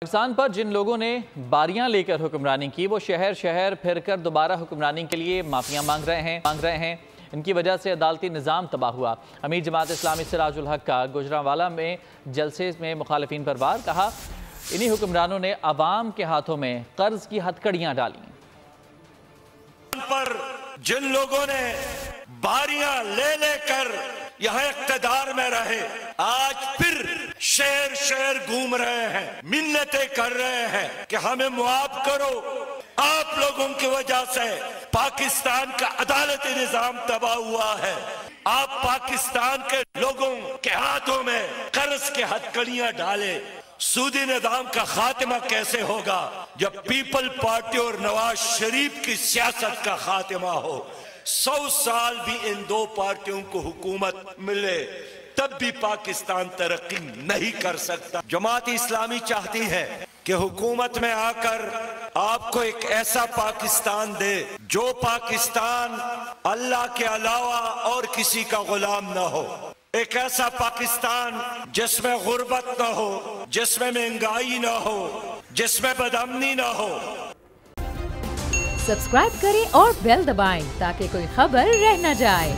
پاکستان پر جن لوگوں نے باریاں لے کر حکمرانی کی وہ شہر شہر پھر کر دوبارہ حکمرانی کے لیے معافیاں مانگ رہے ہیں ان کی وجہ سے عدالتی نظام تباہ ہوا۔ امیر جماعت اسلامی سراج الحق کا گوجرانوالہ میں جلسے میں مخالفین پر وار، کہا انہی حکمرانوں نے عوام کے ہاتھوں میں قرض کی ہتکڑیاں ڈالیں۔ پر جن لوگوں نے باریاں لے لے کر یہاں اقتدار میں رہے، آج پھر شہر شہر گھوم رہے ہیں، منتیں کر رہے ہیں کہ ہمیں معاف کرو۔ آپ لوگوں کی وجہ سے پاکستان کا عدالتی نظام تباہ ہوا ہے۔ آپ پاکستان کے لوگوں کے ہاتھوں میں قرض کے ہتکڑیاں ڈالے۔ سودی نظام کا خاتمہ کیسے ہوگا جب پیپل پارٹی اور نواز شریف کی سیاست کا خاتمہ ہو؟ 100 سال بھی ان دو پارٹیوں کو حکومت ملے تب بھی پاکستان ترقی نہیں کر سکتا۔ جماعت اسلامی چاہتی ہے کہ حکومت میں آ کر آپ کو ایک ایسا پاکستان دے جو پاکستان اللہ کے علاوہ اور کسی کا غلام نہ ہو، ایک ایسا پاکستان جس میں غربت نہ ہو، جس میں مہنگائی نہ ہو، جس میں بدامنی نہ ہو۔ سبسکرائب کریں اور بیل دبائیں تاکہ کوئی خبر رہ نہ جائے۔